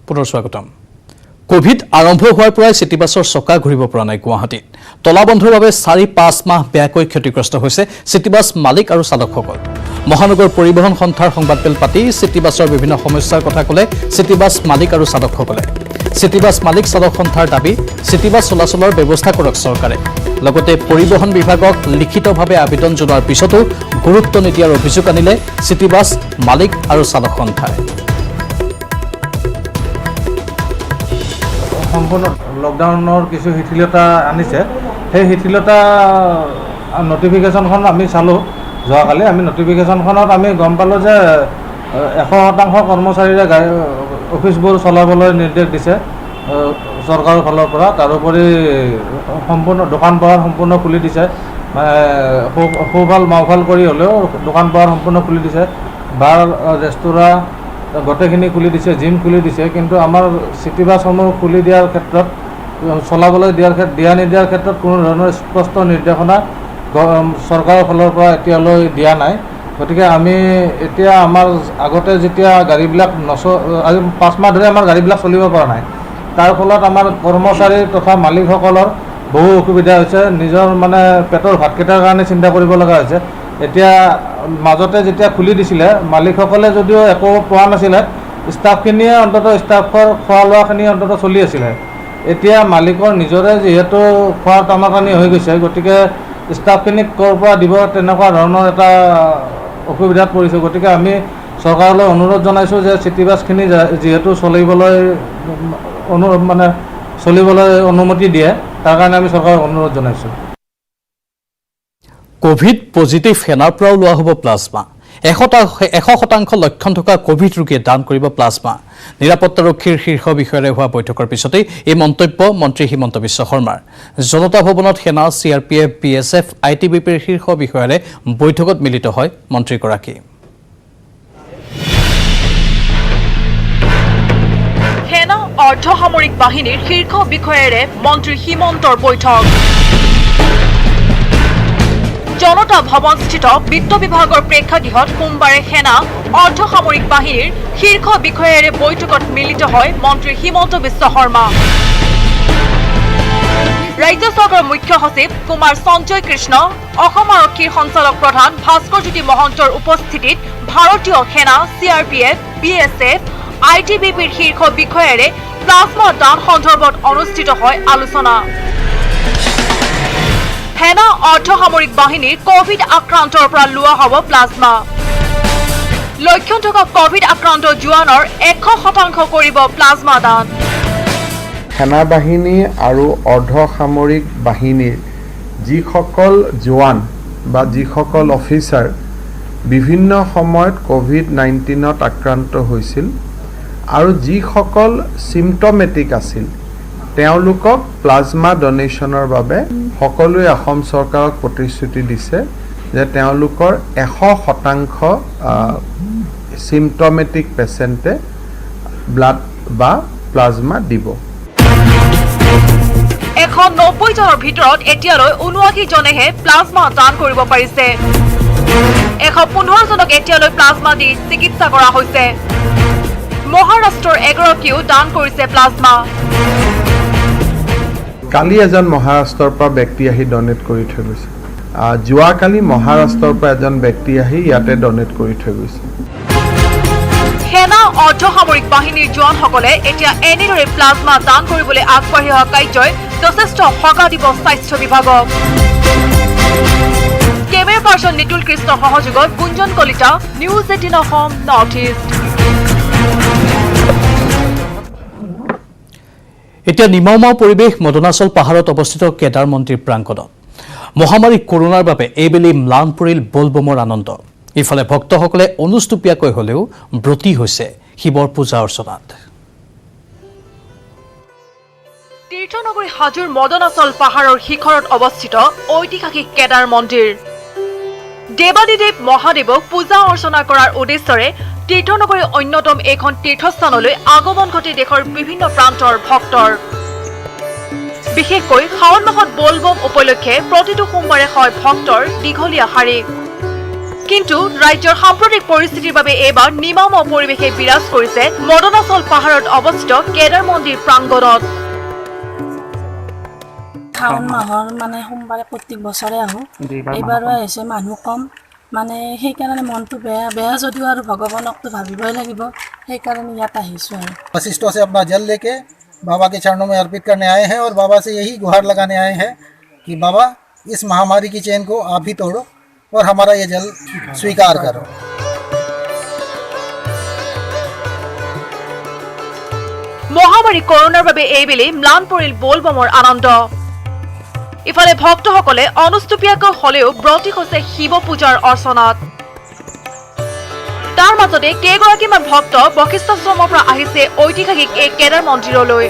পুনৰ স্বাগতম কোভিড আৰম্ভ হোৱাৰ পৰাই চিটি বাছৰ চকা ঘূৰিব পৰা নাই গুৱাহাটীত তলাবন্ধৰ বাবে ৪-৫ মাহ বেয়াকৈ ক্ষতিগ্ৰস্ত হৈছে চিটি বাছ মালিক আৰু চালকসকল মহানগৰ পৰিবহণ সন্থাৰ সংবাদমেল পাতি চিটি বাছৰ বিভিন্ন সমস্যাৰ কথা ক'লে চিটি বাছ মালিক আৰু চালকসকলে চিটি বাছ মালিক চালক সন্থাৰ দাবী চিটি বাছ চলাচলৰ ব্যৱস্থা কৰক চৰকাৰে লগতে পৰিবহণ বিভাগক লিখিতভাৱে আবেদন জনোৱাৰ পিছতো গুৰুত্ব নিদিয়াৰ অভিযোগ আনিলে চিটি বাছ মালিক আৰু চালক সন্থাই সম্পূৰ্ণ লকডাউনৰ কিছু শিথিলতা আনিছে সেই শিথিলতা নটিফিকেশ্যনখন আমি চালোঁ যোৱাকালি আমি নটিফিকেশ্যনখনত আমি গম পালোঁ যে 100% কৰ্মচাৰীৰে অফিচবোৰ চলাবলৈ নিৰ্দেশ দিছে চৰকাৰৰ ফালৰ পৰা তাৰোপৰি সম্পূৰ্ণ দোকান পোহাৰ সম্পূৰ্ণ খুলি দিছে সোঁফাল মাওফাল কৰি হ'লেও দোকান পোহাৰ সম্পূৰ্ণ খুলি দিছে বাৰ ৰেষ্টুৰাঁ গোটেইখিনি খুলি দিছে জিম খুলি দিছে কিন্তু আমাৰ চিটি বাছসমূহ খুলি দিয়াৰ ক্ষেত্ৰত চলাবলৈ দিয়া নিদিয়াৰ ক্ষেত্ৰত কোনো ধৰণৰ স্পষ্ট নিৰ্দেশনা চৰকাৰৰ ফালৰ পৰা এতিয়ালৈ দিয়া নাই গতিকে আমি এতিয়া আমাৰ আগতে যেতিয়া গাড়ীবিলাক আজি 5 মাহ ধৰি আমাৰ গাড়ীবিলাক চলিব পৰা নাই তাৰ ফলত আমাৰ কৰ্মচাৰী তথা মালিকসকলৰ বহু অসুবিধা হৈছে নিজৰ মানে পেটৰ ভাতকেইটাৰ কাৰণে চিন্তা কৰিব লগা হৈছে এতিয়া মাজতে যেতিয়া খুলি দিছিলে মালিকসকলে যদিও একো পোৱা নাছিলে ষ্টাফখিনিয়ে অন্ততঃ ষ্টাফৰ খোৱা লোৱাখিনি অন্ততঃ চলি আছিলে এতিয়া মালিকৰ নিজৰে যিহেতু খোৱাৰ টানাটানি হৈ গৈছে গতিকে ষ্টাফখিনিক ক'ৰ পৰা দিব তেনেকুৱা ধৰণৰ এটা অসুবিধাত পৰিছে গতিকে আমি চৰকাৰলৈ অনুৰোধ জনাইছোঁ যে চিটি বাছখিনি যিহেতু চলিবলৈ অনুমতি দিয়ে তাৰ কাৰণে আমি চৰকাৰক অনুৰোধ জনাইছোঁ কোভিড পজিটিভ সেনাৰ পৰাও লোৱা হ'ব প্লাজমা 100% লক্ষণ থকা কোভিড ৰোগীয়ে দান কৰিব প্লাজমা নিৰাপত্তাৰক্ষীৰ শীৰ্ষ বিষয়াৰে হোৱা বৈঠকৰ পিছতেই এই মন্তব্য মন্ত্ৰী হিমন্ত বিশ্ব শৰ্মাৰ জনতা ভৱনত সেনা CRPF BSF ITBPৰ শীৰ্ষ বিষয়াৰে বৈঠকত মিলিত হয় মন্ত্ৰীগৰাকী সেনা অৰ্ধসামৰিক বাহিনীৰ শীৰ্ষ বিষয়াৰে মন্ত্ৰী হিমন্তৰ বৈঠক জনতা ভৱনস্থিত বিত্ত বিভাগৰ প্ৰেক্ষাগৃহত সোমবাৰে সেনা অৰ্ধসামৰিক বাহিনীৰ শীৰ্ষ বিষয়াৰে বৈঠকত মিলিত হয় মন্ত্ৰী হিমন্ত বিশ্ব শৰ্মা ৰাজ্য চৰকাৰৰ মুখ্য সচিব কুমাৰ সঞ্জয় কৃষ্ণ অসম আৰক্ষীৰ সঞ্চালক প্ৰধান ভাস্কৰজ্যোতি মহন্তৰ উপস্থিতিত ভাৰতীয় সেনা CRPF BSF ITBPৰ শীৰ্ষ বিষয়াৰে প্লাজমা দান সন্দৰ্ভত অনুষ্ঠিত হয় আলোচনা সেনা অৰ্ধসামৰিক বাহিনীৰ কোভিড আক্ৰান্তৰ পৰা লোৱা হ'ব প্লাজমা লক্ষণ থকা কোভিড আক্ৰান্ত জোৱানৰ 100% কৰিব প্লাজমা দান সেনা বাহিনী আৰু অৰ্ধসামৰিক বাহিনীৰ যিসকল জোৱান বা যিসকল অফিচাৰ বিভিন্ন সময়ত COVID-19ত আক্ৰান্ত হৈছিল আৰু যিসকল সিম্পটমেটিক আছিল তেওঁলোকক প্লাজমা ডোনেশ্যনৰ বাবে সকলোৱে অসম চৰকাৰক প্ৰতিশ্ৰুতি দিছে যে তেওঁলোকৰ 100% সিম্পটমেটিক পেচেণ্টে ব্লাড বা প্লাজমা দিব 190 জনৰ ভিতৰত এতিয়ালৈ 79 জনেহে প্লাজমা দান কৰিব পাৰিছে 115 জনক এতিয়ালৈ প্লাজমা দি চিকিৎসা কৰা হৈছে মহাৰাষ্ট্ৰৰ এগৰাকীও দান কৰিছে প্লাজমা কালি এজন মহাৰাষ্ট্ৰৰ পৰা ব্যক্তি আহি ডনেট কৰি থৈ গৈছে যোৱাকালি মহাৰাষ্ট্ৰৰ পৰা এজন ব্যক্তি আহি ইয়াতে ডনেট কৰি থৈ গৈছে সেনা অৰ্ধসামৰিক বাহিনীৰ জোৱানসকলে এতিয়া এনেদৰে প্লাজমা দান কৰিবলৈ আগবাঢ়ি অহা কাৰ্যই যথেষ্ট সকাহ দিব স্বাস্থ্য বিভাগক কেমেৰা পাৰ্চন নিতুল কৃষ্ণৰ সহযোগত Gunjan Kalita news 18 Assam north east এতিয়া নিমাওমাও পৰিৱেশ মদনাচল পাহাৰত অৱস্থিত কেদাৰ মন্দিৰ প্ৰাংগণত মহামাৰী কৰোনাৰ বাবে এইবেলি ম্লান পৰিল বলবমৰ আনন্দ ইফালে ভক্তসকলে অনুষ্টুপীয়াকৈ হ'লেও ব্ৰতী হৈছে শিৱৰ পূজা অৰ্চনাত তীৰ্থনগৰী হাজোৰ মদনাচল পাহাৰৰ শিখৰত অৱস্থিত ঐতিহাসিক কেদাৰ মন্দিৰ দেৱাদিদেৱ মহাদেৱক পূজা অৰ্চনা কৰাৰ উদ্দেশ্যৰে তীৰ্থনগৰীৰ অন্যতম এখন তীৰ্থস্থানলৈ আগমন ঘটে দেশৰ বিভিন্ন প্ৰান্তৰ ভক্তৰ বিশেষকৈ শাওণ মাহত বলবম উপলক্ষে প্ৰতিটো সোমবাৰে হয় ভক্তৰ দীঘলীয়া শাৰী কিন্তু ৰাজ্যৰ সাম্প্ৰতিক পৰিস্থিতিৰ বাবে এইবাৰ নিমাম পৰিৱেশে বিৰাজ কৰিছে মদনাচল পাহাৰত অৱস্থিত কেদাৰ মন্দিৰ প্ৰাংগণত। শাওণ মাহৰ মানে সোমবাৰে প্ৰত্যেক বছৰে আহোঁ, এইবাৰো আহিছে মানুহ কম, মানে সেইকাৰণে মনটো বেয়া যদিও আৰু ভগৱানকতো ভাবিবই লাগিব, সেইকাৰণে ইয়াত আহিছোঁ আৰু। वशिष्ठों से अपना जल लेके बाबा के चरणों में अर्पित करने आए हैं और बाबा से यही गुहार लगाने आए हैं कि बाबा इस महामारी की चेन को आप ही तोड़ो और हमारा ये जल स्वीकार करो। মহামাৰী কৰোনাৰ বাবে এইবেলি ম্লান পৰিল বলবমৰ আনন্দ। ইফালে ভক্তসকলে অনুষ্টুপীয়াকৈ হলেও ব্ৰতী হৈছে শিৱ পূজাৰ অৰ্চনাত। তাৰ মাজতে কেইগৰাকীমান ভক্ত বশিষ্ঠাশ্ৰমৰ পৰা আহিছে ঐতিহাসিক এই কেদাৰ মন্দিৰলৈ।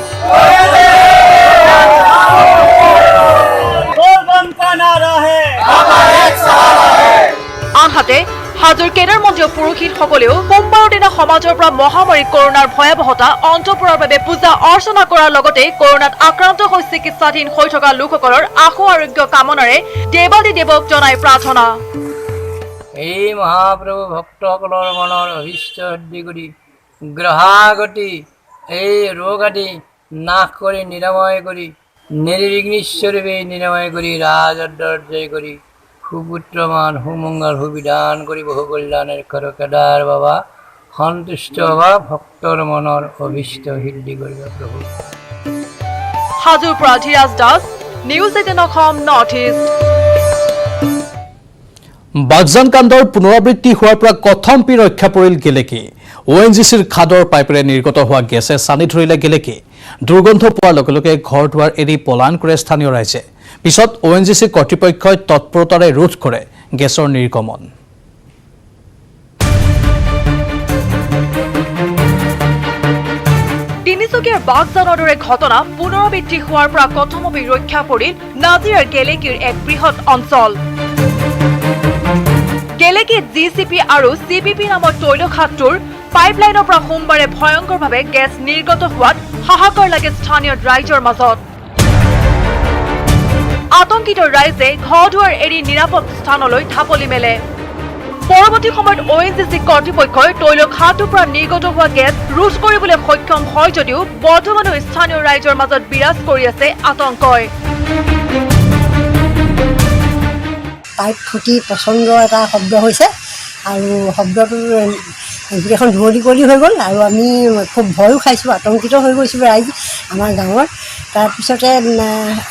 আনহাতে হাজোৰ কেদাৰ মন্দিৰৰ পুৰোহিতসকলেও সোমবাৰৰ দিনা সমাজৰ পৰা মহামাৰী কৰোনাৰ ভয়াৱহতা অন্ত পৰাৰ বাবে পূজা অৰ্চনা কৰাৰ লগতে কৰোনাত আক্ৰান্ত হৈ চিকিৎসাধীন হৈ থকা লোকসকলৰ আশু আৰোগ্য কামনাৰে দেৱালী দেৱক জনাই প্ৰাৰ্থনা। এই মহাপ্ৰভু ভক্তসকলৰ মনৰ অভিষ্ট সিদ্ধি কৰি গ্ৰহাগতি এই ৰোগ আদি নাশ কৰি নিৰাময় কৰি নিৰ্বিঘ্নেশ্বৰূপে নিৰাময় কৰি ৰাজদ্ৰৰ জয় কৰি সুপুত্ৰমান সুমংগল সুবিধান কৰি বহু কল্যাণেৰ কৰ কেদাৰ বাবা সন্তুষ্ট হবা ভক্তৰ মনৰ অভিষ্ট সিদ্ধি কৰিব প্ৰভু। হাজোৰ পৰা Dhiraj Das, news 18 Assam north east. Baghjan কাণ্ডৰ পুনৰাবৃত্তি হোৱাৰ পৰা কথম্পি ৰক্ষা পৰিল গেলেকী। ONGCৰ খাদৰ পাইপেৰে নিৰ্গত হোৱা গেছে চানি ধৰিলে গেলেকী। দুৰ্গন্ধ পোৱাৰ লগে লগে ঘৰ দুৱাৰ এৰি পলায়ন কৰে স্থানীয় ৰাইজে। পিছত ONGC কৰ্তৃপক্ষই তৎপৰতাৰে ৰোধ কৰে গেছৰ নিৰ্গমন। তিনিচুকীয়াৰ বাগজানৰ দৰে ঘটনা পুনৰাবৃত্তি হোৱাৰ পৰা কথমপি ৰক্ষা পৰিল নাজিৰাৰ গেলেকীৰ এক বৃহৎ অঞ্চল। গেলেকীত GCP আৰু CPP নামৰ তৈলখাতটোৰ পাইপলাইনৰ পৰা সোমবাৰে ভয়ংকৰভাৱে গেছ নিৰ্গত হোৱাত হাহাকাৰ লাগে স্থানীয় ৰাইজৰ মাজত। আতংকিত ৰাইজে ঘৰ দুৱাৰ এৰি নিৰাপদ স্থানলৈ ঢাপলি মেলে। পৰৱৰ্তী সময়ত ONGC কৰ্তৃপক্ষই তৈলখাতটোৰ পৰা নিৰ্গত হোৱা গেছ ৰোধ কৰিবলৈ সক্ষম হয় যদিও বৰ্তমানো স্থানীয় ৰাইজৰ মাজত বিৰাজ কৰি আছে আতংকই। পাইপ ফুটি প্ৰচণ্ড এটা শব্দ হৈছে আৰু শব্দটো গোটেইখন ধুঁৱলি কুঁৱলি হৈ গ'ল আৰু আমি খুব ভয়ো খাইছোঁ, আতংকিত হৈ গৈছোঁ ৰাইজ আমাৰ গাঁৱৰ। তাৰপিছতে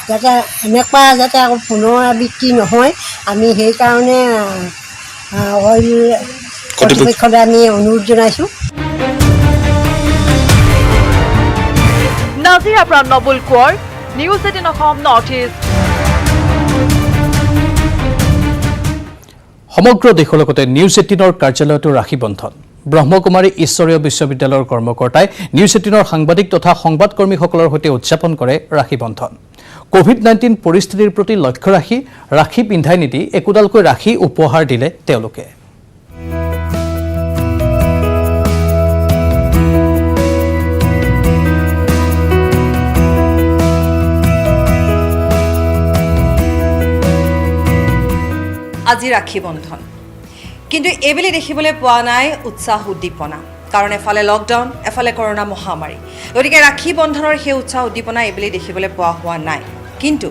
যাতে এনেকুৱা যাতে আকৌ পুনৰাবৃত্তি নহয়, আমি সেইকাৰণে অইল কৰ্তৃপক্ষলৈ আমি অনুৰোধ জনাইছোঁ। নাজিৰাৰ পৰা নবুল Konwar, news 18 Assam north east. সমগ্ৰ দেশৰ লগতে নিউজ 18ৰ কাৰ্যালয়তো ৰাখি বন্ধন। ব্ৰহ্মকুমাৰী ঈশ্বৰীয় বিশ্ববিদ্যালয়ৰ কৰ্মকৰ্তাই নিউজ 18ৰ সাংবাদিক তথা সংবাদকৰ্মীসকলৰ সৈতে উদযাপন কৰে ৰাখি বন্ধন। COVID-19 পৰিস্থিতিৰ প্ৰতি লক্ষ্য ৰাখি ৰাখি পিন্ধাই নিদি একোডালকৈ ৰাখি উপহাৰ দিলে তেওঁলোকে। আজি ৰাখি বন্ধন, কিন্তু এইবেলি দেখিবলৈ পোৱা নাই উৎসাহ উদ্দীপনা, কাৰণ এফালে লকডাউন, এফালে কৰোনা মহামাৰী। গতিকে ৰাখি বন্ধনৰ সেই উৎসাহ উদ্দীপনা এইবেলি দেখিবলৈ পোৱা হোৱা নাই। কিন্তু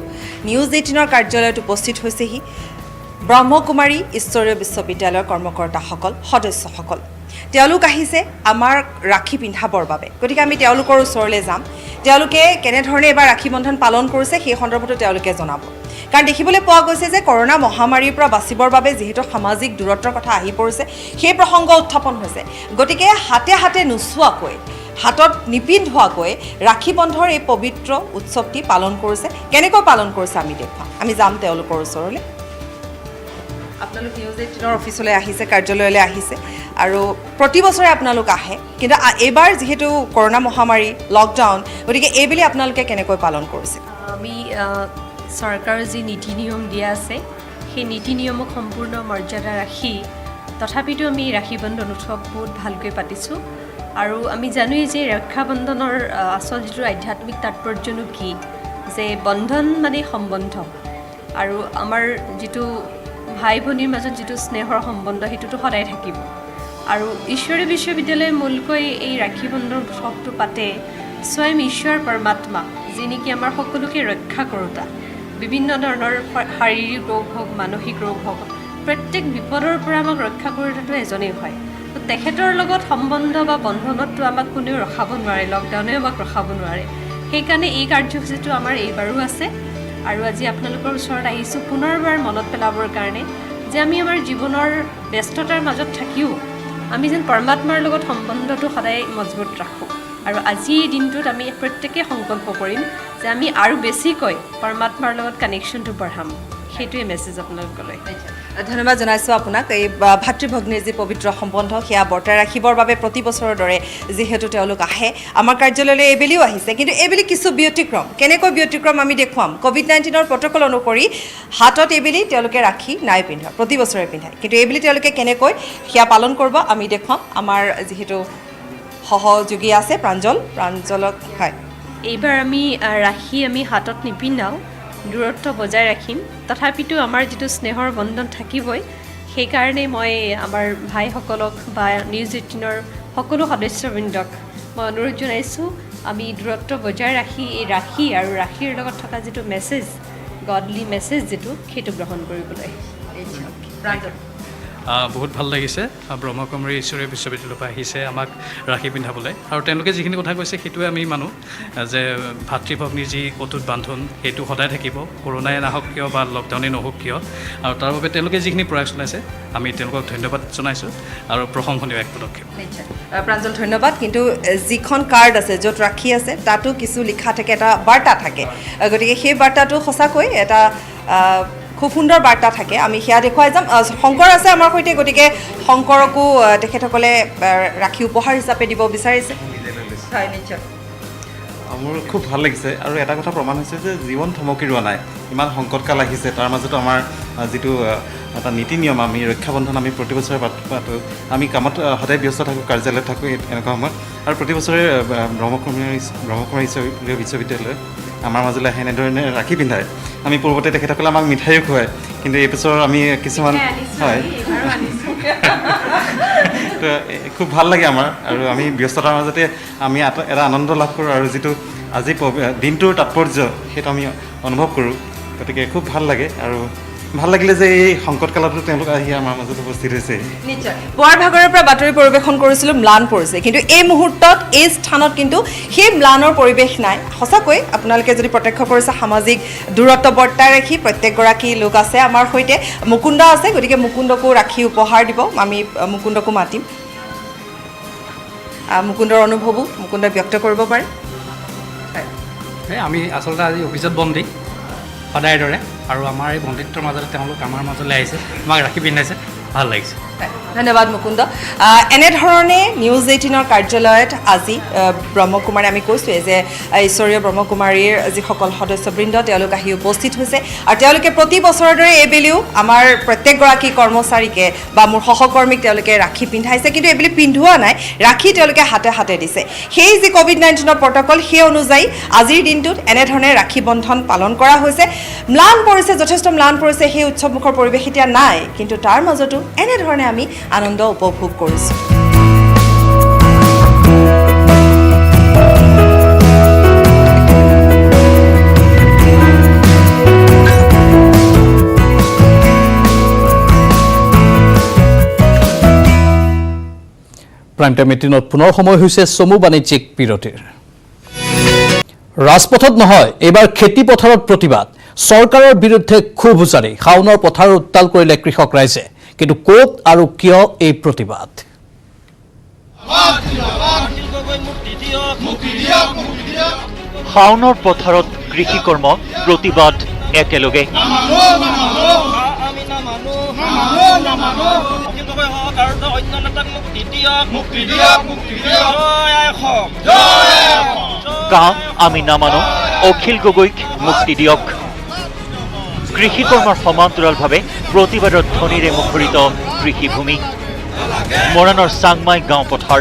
নিউজ 18ৰ কাৰ্যালয়ত উপস্থিত হৈছেহি ব্ৰহ্মকুমাৰী ঈশ্বৰীয় বিশ্ববিদ্যালয়ৰ কৰ্মকৰ্তাসকল, সদস্যসকল। তেওঁলোক আহিছে আমাৰ ৰাখি পিন্ধাবৰ বাবে। গতিকে আমি তেওঁলোকৰ ওচৰলৈ যাম, তেওঁলোকে কেনেধৰণে এবাৰ ৰাখি বন্ধন পালন কৰিছে সেই সন্দৰ্ভতো তেওঁলোকে জনাব। কাৰণ দেখিবলৈ পোৱা গৈছে যে কৰোনা মহামাৰীৰ পৰা বাচিবৰ বাবে যিহেতু সামাজিক দূৰত্বৰ কথা আহি পৰিছে, সেই প্ৰসংগ উত্থাপন হৈছে। গতিকে হাতে হাতে নোচোৱাকৈ, হাতত নিপিন্ধোৱাকৈ ৰাখি বন্ধৰ এই পবিত্ৰ উৎসৱটি পালন কৰিছে। কেনেকৈ পালন কৰিছে আমি দেখুৱাম। আমি যাম তেওঁলোকৰ ওচৰলৈ। আপোনালোক নিউজ 18ৰ অফিচলৈ আহিছে, কাৰ্যালয়লৈ আহিছে, আৰু প্ৰতি বছৰে আপোনালোক আহে, কিন্তু এইবাৰ যিহেতু কৰোনা মহামাৰী, লকডাউন, গতিকে এইবেলি আপোনালোকে কেনেকৈ পালন কৰিছে? আমি চৰকাৰৰ যি নীতি নিয়ম দিয়া আছে সেই নীতি নিয়মক সম্পূৰ্ণ মৰ্যাদা ৰাখি তথাপিতো আমি ৰাখি বন্ধন উৎসৱ বহুত ভালকৈ পাতিছোঁ। আৰু আমি জানোৱেই যে ৰক্ষা বন্ধনৰ আচল যিটো আধ্যাত্মিক তাৎপৰ্যনো কি, যে বন্ধন মানে সম্বন্ধ। আৰু আমাৰ যিটো ভাই ভনীৰ মাজত যিটো স্নেহৰ সম্বন্ধ সেইটোতো সদায় থাকিব আৰু ঈশ্বৰী বিশ্ববিদ্যালয়ে মূলকৈ এই ৰাখী বন্ধন উৎসৱটো পাতে স্বয়ং ঈশ্বৰ পৰমাত্মা যি নেকি আমাৰ সকলোকে ৰক্ষা কৰোতা বিভিন্ন ধৰণৰ শাৰীৰিক ৰোগ হওক মানসিক ৰোগ হওক প্ৰত্যেক বিপদৰ পৰা আমাক ৰক্ষা কৰোতাটো এজনেই হয় তো তেখেতৰ লগত সম্বন্ধ বা বন্ধনতটো আমাক কোনেও ৰখাব নোৱাৰে লকডাউনে আমাক ৰখাব নোৱাৰে সেইকাৰণে এই কাৰ্যসূচীটো আমাৰ এইবাৰো আছে আৰু আজি আপোনালোকৰ ওচৰত আহিছোঁ পুনৰবাৰ মনত পেলাবৰ কাৰণে যে আমি আমাৰ জীৱনৰ ব্যস্ততাৰ মাজত থাকিও আমি যেন পৰমাত্মাৰ লগত সম্বন্ধটো সদায় মজবুত ৰাখোঁ আৰু আজি এই দিনটোত আমি প্ৰত্যেকে সংকল্প কৰিম যে আমি আৰু বেছিকৈ পৰমাত্মাৰ লগত কানেকশ্যনটো বঢ়াম সেইটোৱে মেছেজ আপোনালোকলৈ ধন্যবাদ জনাইছোঁ আপোনাক এই ভাতৃ ভগ্নীৰ যি পবিত্ৰ সম্বন্ধ সেয়া বৰ্তাই ৰাখিবৰ বাবে প্ৰতি বছৰৰ দৰে যিহেতু তেওঁলোক আহে আমাৰ কাৰ্যালয়লৈ এইবেলিও আহিছে কিন্তু এইবেলি কিছু ব্যতিক্ৰম কেনেকৈ ব্যতিক্ৰম আমি দেখুৱাম COVID-19 প্ৰট'কল অনুসৰি হাতত এইবেলি তেওঁলোকে ৰাখি নাই পিন্ধা প্ৰতি বছৰে পিন্ধায় কিন্তু এইবেলি তেওঁলোকে কেনেকৈ সেয়া পালন কৰিব আমি দেখুৱাম আমাৰ যিহেতু সহযোগী আছে প্ৰাঞ্জলক হয় এইবাৰ আমি ৰাখি আমি হাতত নিপিন্ধাওঁ দূৰত্ব বজাই ৰাখিম তথাপিতো আমাৰ যিটো স্নেহৰ বন্ধন থাকিবই সেইকাৰণে মই আমাৰ ভাইসকলক বা নিউজ 18ৰ সকলো সদস্যবৃন্দক মই অনুৰোধ জনাইছোঁ আমি দূৰত্ব বজাই ৰাখি এই ৰাখি আৰু ৰাখিৰ লগত থকা যিটো মেছেজ গডলি মেছেজ যিটো সেইটো গ্ৰহণ কৰিবলৈ প্ৰাঞ্জল বহুত ভাল লাগিছে ব্ৰহ্মকুমাৰী ঈশ্বৰীয় বিশ্ববিদ্যালয়ৰ পৰা আহিছে আমাক ৰাখি পিন্ধাবলৈ আৰু তেওঁলোকে যিখিনি কথা কৈছে সেইটোৱে আমি মানো যে ভাতৃ ভগ্নীৰ যি অটুট বান্ধোন সেইটো সদায় থাকিব কৰোণাই নাহক কিয় বা লকডাউনেই নহওক কিয় আৰু তাৰ বাবে তেওঁলোকে যিখিনি প্ৰয়াস চলাইছে আমি তেওঁলোকক ধন্যবাদ জনাইছোঁ আৰু প্ৰশংসনীয় এক পদক্ষেপ প্ৰাঞ্জল ধন্যবাদ কিন্তু যিখন কাৰ্ড আছে য'ত ৰাখি আছে তাতো কিছু লিখা থাকে এটা বাৰ্তা থাকে গতিকে সেই বাৰ্তাটো সঁচাকৈ এটা খুব সুন্দৰ বাৰ্তা থাকে আমি সেয়া দেখুৱাই যাম শংকৰ আছে আমাৰ সৈতে গতিকে শংকৰকো তেখেতসকলে ৰাখি উপহাৰ হিচাপে দিব বিচাৰিছে হয় নিশ্চয় মোৰ খুব ভাল লাগিছে আৰু এটা কথা প্ৰমাণ হৈছে যে জীৱন থমকি ৰোৱা নাই ইমান সংকটকাল আহিছে তাৰ মাজতো আমাৰ যিটো এটা নীতি নিয়ম আমি ৰক্ষাবন্ধন আমি প্ৰতি বছৰে পাতোঁ আমি কামত সদায় ব্যস্ত থাকোঁ কাৰ্যালয়ত থাকোঁ এনেকুৱা সময়ত আৰু প্ৰতি বছৰে ব্ৰহ্মকুমাৰী ঈশ্বৰীয় বিশ্ববিদ্যালয় আমাৰ মাজলৈ আহে এনেধৰণে ৰাখি পিন্ধায় আমি পূৰ্বতে তেখেতসকলে আমাক মিঠাইও খুৱায় কিন্তু এই বছৰ আমি কিছুমান হয় তো খুব ভাল লাগে আমাৰ আৰু আমি ব্যস্ততাৰ মাজতে আমি এটা আনন্দ লাভ কৰোঁ আৰু যিটো আজি দিনটোৰ তাৎপৰ্য সেইটো আমি অনুভৱ কৰোঁ গতিকে খুব ভাল লাগে আৰু ভাল লাগিলে যে এই সংকটকালতো তেওঁলোক আহি আমাৰ মাজত উপস্থিত হৈছে নিশ্চয় পুৱাৰ ভাগৰৰ পৰা বাতৰি পৰিৱেশন কৰিছিলোঁ ম্লান পৰিছে কিন্তু এই মুহূৰ্তত এই স্থানত কিন্তু সেই ম্লানৰ পৰিৱেশ নাই সঁচাকৈ আপোনালোকে যদি প্ৰত্যক্ষ কৰিছে সামাজিক দূৰত্ব বৰ্তাই ৰাখি প্ৰত্যেকগৰাকী লোক আছে আমাৰ সৈতে মুকুন্দ আছে গতিকে মুকুন্দকো ৰাখি উপহাৰ দিব আমি মুকুন্দকো মাতিম মুকুন্দৰ অনুভৱো মুকুন্দই ব্যক্ত কৰিব পাৰে আমি আচলতে আজি অফিচত বন্দী সদায় দৰে আৰু আমাৰ এই বন্ধুত্বৰ মাজতে তেওঁলোক আমাৰ মাজলৈ আহিছে আমাক ৰাখি পিন্ধাইছে ভাল লাগিছে ধন্যবাদ মুকুন্দ এনেধৰণে নিউজ 18ৰ কাৰ্যালয়ত আজি ব্ৰহ্মকুমাৰী আমি কৈছোঁৱে যে ঈশ্বৰীয় ব্ৰহ্মকুমাৰীৰ যিসকল সদস্যবৃন্দ তেওঁলোক আহি উপস্থিত হৈছে আৰু তেওঁলোকে প্ৰতি বছৰৰ দৰে এইবেলিও আমাৰ প্ৰত্যেকগৰাকী কৰ্মচাৰীকে বা মোৰ সহকৰ্মীক তেওঁলোকে ৰাখি পিন্ধাইছে কিন্তু এইবেলি পিন্ধোৱা নাই ৰাখি তেওঁলোকে হাতে হাতে দিছে সেই যি COVID-19ৰ প্ৰট'কল সেই অনুযায়ী আজিৰ দিনটোত এনেধৰণে ৰাখি বন্ধন পালন কৰা হৈছে ম্লান পৰিছে যথেষ্ট ম্লান পৰিছে সেই উৎসৱমুখৰ পৰিৱেশ এতিয়া নাই কিন্তু তাৰ মাজতো এনেধৰণে আমি আনন্দ উপভোগ কৰিছোঁ প্ৰাইম টাইম 18ত পুনৰ সময় হৈছে চমু বাণিজ্যিক বিৰতিৰ ৰাজপথত নহয় এইবাৰ খেতি পথাৰত প্ৰতিবাদ চৰকাৰৰ বিৰুদ্ধে ক্ষোভ উজাৰি শাওনৰ পথাৰ উত্তাল কৰিলে কৃষক ৰাইজে কিন্তু ক'ত আৰু কিয় এই প্ৰতিবাদ শাওনৰ পথাৰত কৃষি কৰ্ম প্ৰতিবাদ একেলগে কাম আমি নামানো অখিল গগৈক মুক্তি দিয়ক কৃষি কৰ্মৰ সমান্তৰালভাৱে প্ৰতিবাদৰ ধ্বনিৰে মুখৰিত কৃষিভূমি মৰাণৰ চাংমাই গাঁও পথাৰ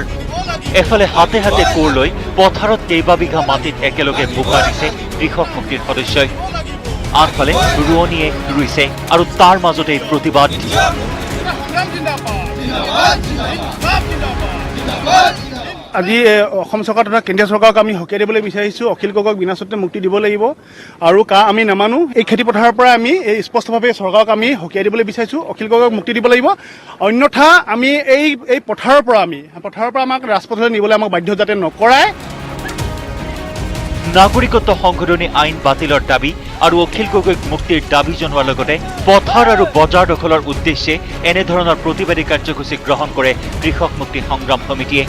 এফালে হাতে হাতে কোৰ লৈ পথাৰত কেইবাবিঘা মাটিত একেলগে বোকা দিছে কৃষক মুক্তিৰ সদস্যই আনফালে ৰোৱনীয়ে ৰুইছে আৰু তাৰ মাজতেই প্ৰতিবাদ। আজি অসম চৰকাৰ তথা কেন্দ্ৰীয় চৰকাৰক আমি সকীয়াই দিবলৈ বিচাৰিছোঁ। অখিল গগৈক বিনা চৰ্তে মুক্তি দিব লাগিব আৰু আমি নামানো। এই খেতিপথাৰৰ পৰা আমি স্পষ্টভাৱে চৰকাৰক আমি সকীয়াই দিবলৈ বিচাৰিছোঁ। অখিল গগৈক মুক্তি দিব লাগিব, অন্যথা আমি এই পথাৰৰ পৰা আমাক ৰাজপথলৈ নিবলৈ আমাক বাধ্য যাতে নকৰায়। নাগৰিকত্ব সংশোধনী আইন বাতিলৰ দাবী আৰু অখিল গগৈক মুক্তিৰ দাবী জনোৱাৰ লগতে পথাৰ আৰু বজাৰ দখলৰ উদ্দেশ্যে এনেধৰণৰ প্ৰতিবাদী কাৰ্যসূচী গ্ৰহণ কৰে কৃষক মুক্তি সংগ্ৰাম সমিতিয়ে।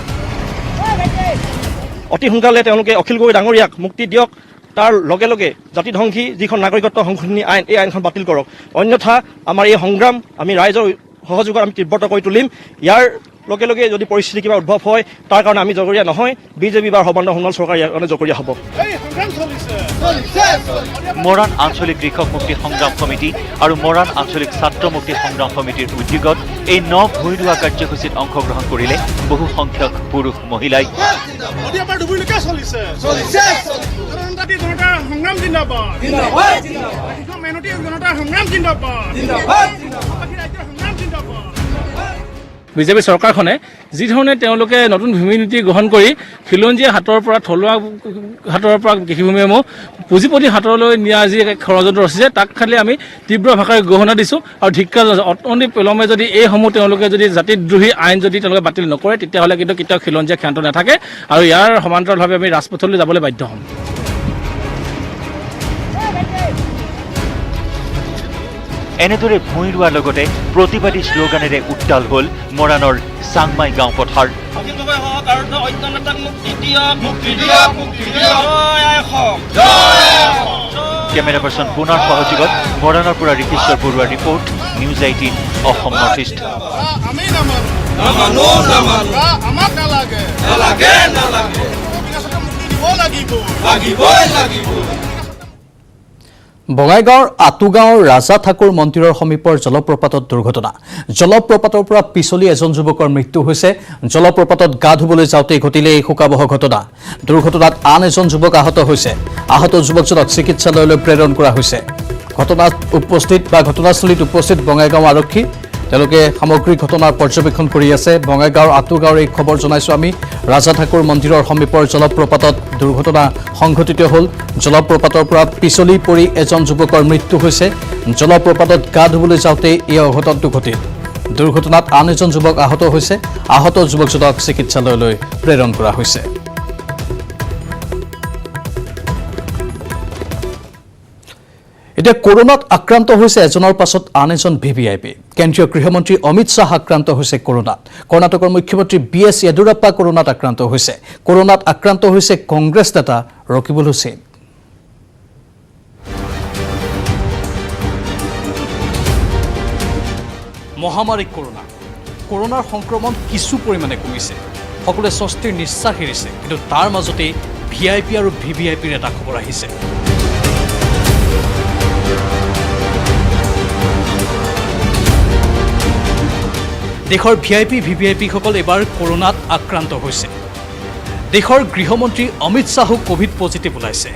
অতি সোনকালে তেওঁলোকে অখিল গগৈ ডাঙৰীয়াক মুক্তি দিয়ক, তাৰ লগে লগে জাতিধ্বংসী যিখন নাগৰিকত্ব সংশোধনী আইন এই আইনখন বাতিল কৰক, অন্যথা আমাৰ এই সংগ্ৰাম আমি ৰাইজৰ সহযোগত আমি তীব্ৰতৰ কৰি তুলিম। ইয়াৰ লগে লগে যদি পৰিস্থিতি কিবা উদ্ভৱ হয় তাৰ কাৰণে আমি জগৰীয়া নহয়, বিজেপি বা সৰ্বানন্দ সোণোৱাল চৰকাৰ ইয়াৰ কাৰণে জগৰীয়া হ'ব। মৰাণ আঞ্চলিক কৃষক মুক্তি সংগ্ৰাম সমিতি আৰু মৰাণ আঞ্চলিক ছাত্ৰ মুক্তি সংগ্ৰাম সমিতিৰ উদ্যোগত এই ভূঁই ৰোৱা কাৰ্যসূচীত অংশগ্ৰহণ কৰিলে বহু সংখ্যক পুৰুষ মহিলাই। বিজেপি চৰকাৰখনে যিধৰণে তেওঁলোকে নতুন ভূমি নীতি গ্ৰহণ কৰি খিলঞ্জীয়া হাতৰ পৰা থলুৱা হাতৰ পৰা কৃষিভূমিসমূহ পুঁজিপতি হাতলৈ নিয়া যি ষড়যন্ত্ৰ ৰচিছে তাক খালি আমি তীব্ৰ ভাষাৰে গহনা দিছোঁ আৰু ধিক্কাৰ অতি পলমে যদি এইসমূহ তেওঁলোকে যদি জাতিদ্ৰোহী আইন যদি তেওঁলোকে বাতিল নকৰে তেতিয়াহ'লে কিন্তু কেতিয়াও খিলঞ্জীয়া ক্ষান্ত নাথাকে আৰু ইয়াৰ সমান্তৰালভাৱে আমি ৰাজপথলৈ যাবলৈ বাধ্য হ'ম। এনেদৰে ভূঁই ৰোৱাৰ লগতে প্ৰতিবাদী শ্লোগানেৰে উত্তাল হ'ল মৰাণৰ চাংমাই গাঁও পথাৰ। কেমেৰা পাৰ্চন পুনৰ সহযোগত মৰাণৰ পৰা ঋষেশ্বৰ বৰুৱাৰ report, news 18 Assam north east. বঙাইগাঁৱৰ আতুগাঁৱৰ ৰাজা ঠাকুৰ মন্দিৰৰ সমীপৰ জলপ্ৰপাতত দুৰ্ঘটনা। জলপ্ৰপাতৰ পৰা পিছলি এজন যুৱকৰ মৃত্যু হৈছে। জলপ্ৰপাতত গা ধুবলৈ যাওঁতেই ঘটিলে এই শোকাবহ ঘটনা। দুৰ্ঘটনাত আন এজন যুৱক আহত হৈছে। আহত যুৱকজনক চিকিৎসালয়লৈ প্ৰেৰণ কৰা হৈছে। ঘটনাস্থলীত উপস্থিত বঙাইগাঁও আৰক্ষী, তেওঁলোকে সামগ্ৰিক ঘটনাৰ পৰ্যবেক্ষণ কৰি আছে। বঙাইগাঁৱৰ আতুগাঁৱৰ এই খবৰ জনাইছোঁ আমি। ৰাজা ঠাকুৰ মন্দিৰৰ সমীপৰ জলপ্ৰপাতত দুৰ্ঘটনা সংঘটিত হ'ল। জলপ্ৰপাতৰ পৰা পিছলি পৰি এজন যুৱকৰ মৃত্যু হৈছে। জলপ্ৰপাতত গা ধুবলৈ যাওঁতেই এই অঘটনটো ঘটিল। দুৰ্ঘটনাত আন এজন যুৱক আহত হৈছে। আহত যুৱকজনক চিকিৎসালয়লৈ প্ৰেৰণ কৰা হৈছে। এতিয়া কৰোনাত আক্ৰান্ত হৈছে এজনৰ পাছত আন এজন ভিভিআইপি। কেন্দ্ৰীয় গৃহমন্ত্ৰী অমিত শ্বাহ আক্ৰান্ত হৈছে কৰোনাত। কৰ্ণাটকৰ মুখ্যমন্ত্ৰী BS য়েডুৰাপ্পা কৰোনাত আক্ৰান্ত হৈছে। কৰোনাত আক্ৰান্ত হৈছে কংগ্ৰেছ নেতা ৰকিবুল হুছেইন। মহামাৰী কৰোনাৰ সংক্ৰমণ কিছু পৰিমাণে কমিছে। সকলোৱে স্বস্তিৰ নিশ্বাস এৰিছে, কিন্তু তাৰ মাজতেই VIP আৰু VVIPৰ এটা খবৰ আহিছে। দেশৰ VIP VVIPসকল এবাৰ কৰোনাত আক্ৰান্ত হৈছে। দেশৰ গৃহমন্ত্ৰী অমিত শ্বাহো কোভিড পজিটিভ ওলাইছে।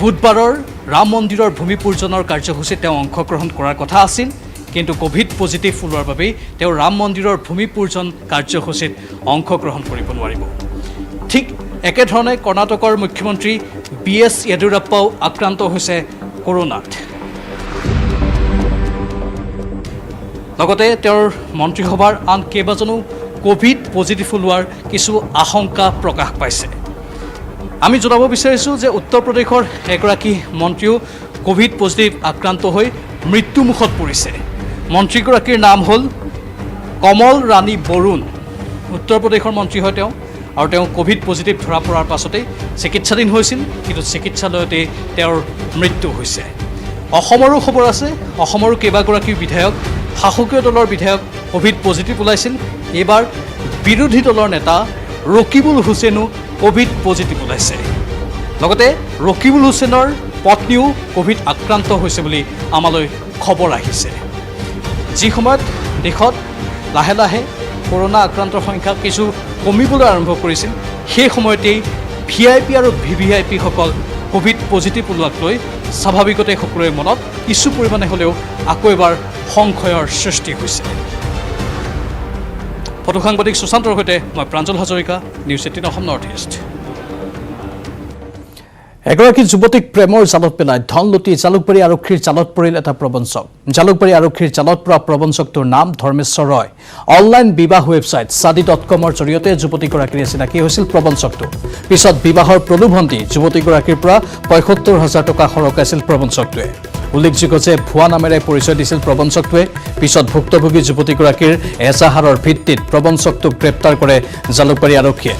বুধবাৰৰ ৰাম মন্দিৰৰ ভূমি পূজনৰ কাৰ্যসূচীত তেওঁ অংশগ্ৰহণ কৰাৰ কথা আছিল, কিন্তু কোভিড পজিটিভ ওলোৱাৰ বাবেই তেওঁ ৰাম মন্দিৰৰ ভূমি পূজন কাৰ্যসূচীত অংশগ্ৰহণ কৰিব নোৱাৰিব। ঠিক একেধৰণে কৰ্ণাটকৰ মুখ্যমন্ত্ৰী BS য়েডুৰাপ্পাও আক্ৰান্ত হৈছে কৰোনাত। লগতে তেওঁৰ মন্ত্ৰীসভাৰ আন কেইবাজনো কোভিড পজিটিভ ওলোৱাৰ কিছু আশংকা প্ৰকাশ পাইছে। আমি জনাব বিচাৰিছোঁ যে উত্তৰ প্ৰদেশৰ এগৰাকী মন্ত্ৰীও কোভিড পজিটিভ আক্ৰান্ত হৈ মৃত্যুমুখত পৰিছে। মন্ত্ৰীগৰাকীৰ নাম হ'ল কমল ৰাণী বৰুণ। উত্তৰ প্ৰদেশৰ মন্ত্ৰী হয় তেওঁ, আৰু তেওঁ কোভিড পজিটিভ ধৰা পৰাৰ পাছতেই চিকিৎসাধীন হৈছিল, কিন্তু চিকিৎসালয়তে তেওঁৰ মৃত্যু হৈছে। অসমৰো খবৰ আছে। অসমৰো কেইবাগৰাকী বিধায়ক, শাসকীয় দলৰ বিধায়ক কোভিড পজিটিভ ওলাইছিল। এইবাৰ বিৰোধী দলৰ নেতা ৰকিবুল হুছেইনো কোভিড পজিটিভ ওলাইছে। লগতে ৰকিবুল হুছেইনৰ পত্নীও কোভিড আক্ৰান্ত হৈছে বুলি আমালৈ খবৰ আহিছে। যি সময়ত দেশত লাহে লাহে কৰোনা আক্ৰান্তৰ সংখ্যা কিছু কমিবলৈ আৰম্ভ কৰিছিল, সেই সময়তেই VIP আৰু VVIPসকল কোভিড পজিটিভ ওলোৱাক লৈ স্বাভাৱিকতে সকলোৰে মনত কিছু পৰিমাণে হ'লেও আকৌ এবাৰ সংশয়ৰ সৃষ্টি হৈছে। ফটো সাংবাদিক সুশান্তৰ সৈতে মই Pranjal Hazarika, news 18 Assam north east. এগৰাকী যুৱতীক প্ৰেমৰ জালত পেলাই ধন লুটি জালুকবাৰী আৰক্ষীৰ জালত পৰিল এটা প্ৰবঞ্চক। জালুকবাৰী আৰক্ষীৰ জালত পৰা প্ৰবঞ্চকটোৰ নাম ধৰ্মেশ্বৰ ৰয়। অনলাইন বিবাহ ৱেবছাইট sadhi.com জৰিয়তে যুৱতীগৰাকীৰ চিনাকি হৈছিল প্ৰবঞ্চকটো। পিছত বিবাহৰ প্ৰলোভন দি যুৱতীগৰাকীৰ পৰা ৭৫,০০০ টকা সৰকাইছিল প্ৰবঞ্চকটোৱে। উল্লেখযোগ্য যে ভুৱা নামেৰে পৰিচয় দিছিল প্ৰবঞ্চকটোৱে। পিছত ভুক্তভোগী যুৱতীগৰাকীৰ এজাহাৰৰ ভিত্তিত প্ৰবঞ্চকটোক গ্ৰেপ্তাৰ কৰে জালুকবাৰী আৰক্ষীয়ে।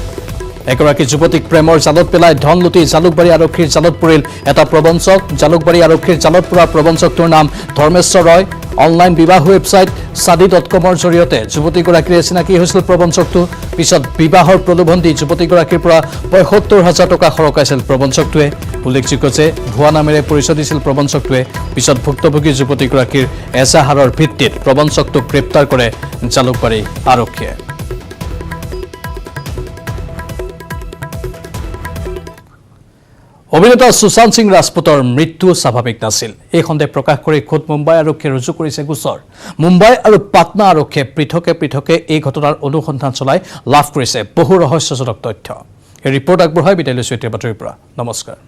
এগৰাকী যুৱতীক প্ৰেমৰ জালত পেলাই ধন লুটি জালুকবাৰী আৰক্ষীৰ জালত পৰিল এটা প্ৰবঞ্চক। জালুকবাৰী আৰক্ষীৰ জালত পৰা প্ৰবঞ্চকটোৰ নাম ধৰ্মেশ্বৰ ৰয়। অনলাইন বিবাহ ৱেবছাইট sadhi.com জৰিয়তে যুৱতীগৰাকীৰ চিনাকি হৈছিল প্ৰবঞ্চকটো। পিছত বিবাহৰ প্ৰলোভন দি যুৱতীগৰাকীৰ পৰা ৭৫,০০০ টকা সৰকাইছিল প্ৰবঞ্চকটোৱে। উল্লেখযোগ্য যে ভুৱা নামেৰে পৰিচয় দিছিল প্ৰবঞ্চকটোৱে। পিছত ভুক্তভোগী যুৱতীগৰাকীৰ এজাহাৰৰ ভিত্তিত প্ৰবঞ্চকটোক গ্ৰেপ্তাৰ কৰে জালুকবাৰী আৰক্ষীয়ে। অভিনেতা সুশান্ত সিং ৰাজপুতৰ মৃত্যু স্বাভাৱিক নাছিল। এই সন্দেহ প্ৰকাশ কৰি খোদ মুম্বাই আৰক্ষীয়ে ৰুজু কৰিছে গোচৰ। মুম্বাই আৰু পাটনা আৰক্ষীয়ে পৃথকে পৃথকে এই ঘটনাৰ অনুসন্ধান চলাই লাভ কৰিছে বহু ৰহস্যজনক তথ্য। এই ৰিপৰ্ট আগবঢ়াই বিদায় লৈছো এতিয়া বাতৰিৰ পৰা। নমস্কাৰ।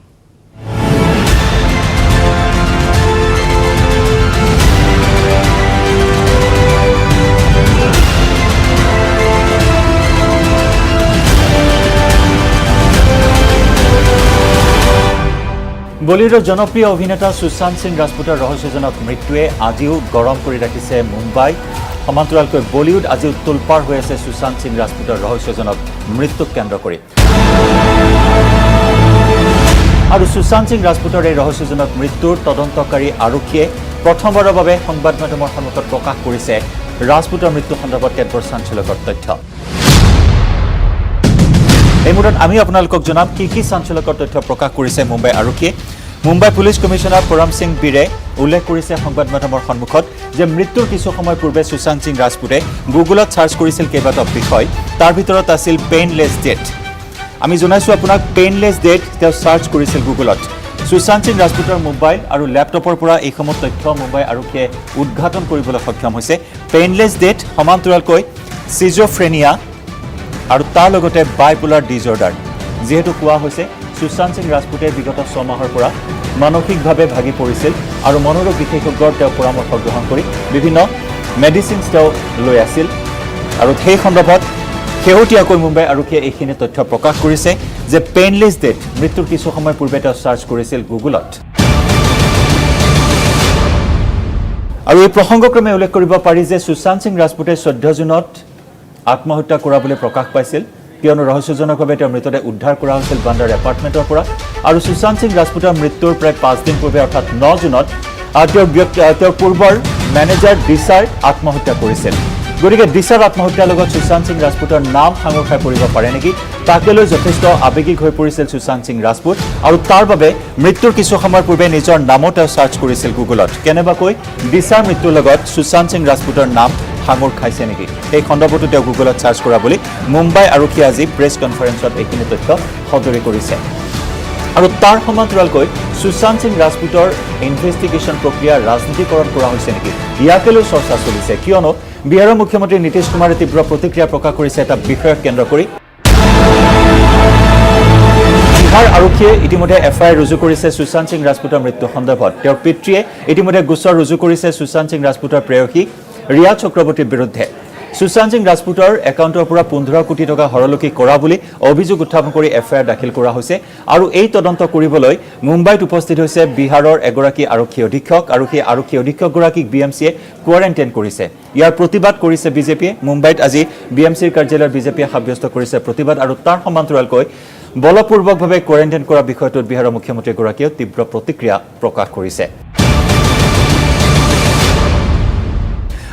বলিউডৰ জনপ্ৰিয় অভিনেতা সুশান্ত সিং ৰাজপুতৰ ৰহস্যজনক মৃত্যুৱে আজিও গৰম কৰি ৰাখিছে মুম্বাই। সমান্তৰালকৈ বলিউড আজিও তোলপাৰ হৈ আছে সুশান্ত সিং ৰাজপুতৰ ৰহস্যজনক মৃত্যুক কেন্দ্ৰ কৰি। আৰু সুশান্ত সিং ৰাজপুতৰ এই ৰহস্যজনক মৃত্যুৰ তদন্তকাৰী আৰক্ষীয়ে প্ৰথমবাৰৰ বাবে সংবাদ মাধ্যমৰ সন্মুখত প্ৰকাশ কৰিছে ৰাজপুতৰ মৃত্যু সন্দৰ্ভত কেতবোৰ চাঞ্চল্যকৰ তথ্য। এই মুহূৰ্তত আমি আপোনালোকক জনাম কি চাঞ্চল্যকৰ তথ্য প্ৰকাশ কৰিছে মুম্বাই আৰক্ষীয়ে। মুম্বাই পুলিচ কমিশ্যনাৰ পৰম সিং বীৰে উল্লেখ কৰিছে সংবাদ মাধ্যমৰ সন্মুখত যে মৃত্যুৰ কিছু সময় পূৰ্বে সুশান্ত সিং ৰাজপুতে গুগলত চাৰ্চ কৰিছিল কেইবাটাও বিষয়। তাৰ ভিতৰত আছিল পেইনলেছ ডেথ। আমি জনাইছোঁ আপোনাক পেইনলেছ ডেথ তেওঁ চাৰ্চ কৰিছিল গুগলত। সুশান্ত সিং ৰাজপুতৰ মোবাইল আৰু লেপটপৰ পৰা এইসমূহ তথ্য মুম্বাই আৰক্ষীয়ে উদ্ঘাটন কৰিবলৈ সক্ষম হৈছে। পেইনলেছ ডেথ সমান্তৰালকৈ চিজোফ্ৰেনিয়া আৰু তাৰ লগতে বাইপোলাৰ ডিজৰ্ডাৰ। যিহেতু কোৱা হৈছে সুশান্ত সিং ৰাজপুতে বিগত 6 মাহৰ পৰা মানসিকভাৱে ভাগি পৰিছিল আৰু মনোৰোগ বিশেষজ্ঞৰ তেওঁ পৰামৰ্শ গ্ৰহণ কৰি বিভিন্ন মেডিচিনছ তেওঁ লৈ আছিল। আৰু সেই সন্দৰ্ভত শেহতীয়াকৈ মুম্বাই আৰক্ষীয়ে এইখিনি তথ্য প্ৰকাশ কৰিছে যে পেইনলেছ ডেথ মৃত্যুৰ কিছু সময় পূৰ্বে তেওঁ চাৰ্চ কৰিছিল গুগলত। আৰু এই প্ৰসংগক্ৰমে উল্লেখ কৰিব পাৰি যে সুশান্ত সিং ৰাজপুতে 14 জুনত আত্মহত্যা কৰা বুলি প্ৰকাশ পাইছিল, কিয়নো ৰহস্যজনকভাৱে তেওঁৰ মৃতদেহ উদ্ধাৰ কৰা হৈছিল বান্দাৰ এপাৰ্টমেণ্টৰ পৰা। আৰু সুশান্ত সিং ৰাজপুতৰ মৃত্যুৰ প্ৰায় 5 দিন পূৰ্বে অৰ্থাৎ 9 জুনত তেওঁৰ পূৰ্বৰ মেনেজাৰ দিশাৰ আত্মহত্যা কৰিছিল। গতিকে দিশাৰ আত্মহত্যাৰ লগত সুশান্ত সিং ৰাজপুতৰ নাম সাঙুৰ খাই পৰিব পাৰে নেকি, তাকে লৈ যথেষ্ট আৱেগিক হৈ পৰিছিল সুশান্ত সিং ৰাজপুত। আৰু তাৰ বাবে মৃত্যুৰ কিছু সময়ৰ পূৰ্বে নিজৰ নামো তেওঁ চাৰ্চ কৰিছিল গুগলত। কেনেবাকৈ দিশাৰ মৃত্যুৰ লগত সুশান্ত সিং ৰাজপুতৰ নাম সাঙুৰ খাইছে নেকি, সেই সন্দৰ্ভতো তেওঁ গুগলত চাৰ্চ কৰা বুলি মুম্বাই আৰক্ষীয়ে আজি প্ৰেছ কনফাৰেন্সত এইখিনি তথ্য সদৰি কৰিছে। আৰু তাৰ সমান্তৰালকৈ সুশান্ত সিং ৰাজপুতৰ ইনভেষ্টিগেশ্যন প্ৰক্ৰিয়া ৰাজনীতিকৰণ কৰা হৈছে নেকি, ইয়াকে লৈ চৰ্চা চলিছে। কিয়নো বিহাৰৰ মুখ্যমন্ত্ৰী নীতিশ কুমাৰে তীব্ৰ প্ৰতিক্ৰিয়া প্ৰকাশ কৰিছে এটা বিষয়ক কেন্দ্ৰ কৰি। বিহাৰ আৰক্ষীয়ে ইতিমধ্যে FIR ৰুজু কৰিছে সুশান্ত সিং ৰাজপুতৰ মৃত্যু সন্দৰ্ভত। তেওঁৰ পিতৃয়ে ইতিমধ্যে গোচৰ ৰুজু কৰিছে সুশান্ত সিং ৰাজপুতৰ প্ৰেয়সী ৰিয়া চক্ৰৱৰ্তীৰ বিৰুদ্ধে। সুশান্ত সিং ৰাজপুতৰ একাউণ্টৰ পৰা 15 কোটি টকা হৰলকি কৰা বুলি অভিযোগ উত্থাপন কৰি FIR দাখিল কৰা হৈছে। আৰু এই তদন্ত কৰিবলৈ মুম্বাইত উপস্থিত হৈছে বিহাৰৰ এগৰাকী আৰক্ষী অধীক্ষক, আৰু সেই আৰক্ষী অধীক্ষকগৰাকীক BMCয়ে কোৱাৰেণ্টাইন কৰিছে। ইয়াৰ প্ৰতিবাদ কৰিছে বিজেপিয়ে। মুম্বাইত আজি BMCৰ কাৰ্যালয়ত বিজেপিয়ে সাব্যস্ত কৰিছে প্ৰতিবাদ। আৰু তাৰ সমান্তৰালকৈ বলপূৰ্বকভাৱে কোৱাৰেণ্টাইন কৰা বিষয়টোত বিহাৰৰ মুখ্যমন্ত্ৰীগৰাকীয়েও তীব্ৰ প্ৰতিক্ৰিয়া প্ৰকাশ কৰিছে।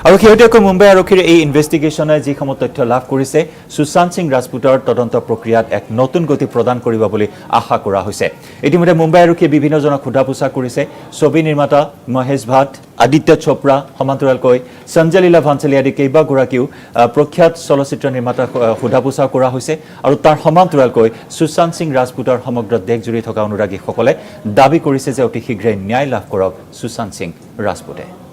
আৰু শেহতীয়াকৈ মুম্বাই আৰক্ষীৰ এই ইনভেষ্টিগেশ্যনে যিসমূহ তথ্য লাভ কৰিছে সুশান্ত সিং ৰাজপুতৰ তদন্ত প্ৰক্ৰিয়াত এক নতুন গতি প্ৰদান কৰিব বুলি আশা কৰা হৈছে ইতিমধ্যে মুম্বাই আৰক্ষীয়ে বিভিন্নজনক সোধা পোছা কৰিছে ছবি নিৰ্মাতা মহেশ ভাট আদিত্য চোপ্ৰা সমান্তৰালকৈ সঞ্জয় লীলা ভাঞ্চলী আদি কেইবাগৰাকীও প্ৰখ্যাত চলচ্চিত্ৰ নিৰ্মাতাক সোধা পোছা কৰা হৈছে আৰু তাৰ সমান্তৰালকৈ সুশান্ত সিং ৰাজপুতৰ সমগ্ৰ দেশজুৰি থকা অনুৰাগীসকলে দাবী কৰিছে যে অতি শীঘ্ৰে ন্যায় লাভ কৰক সুশান্ত সিং ৰাজপুতে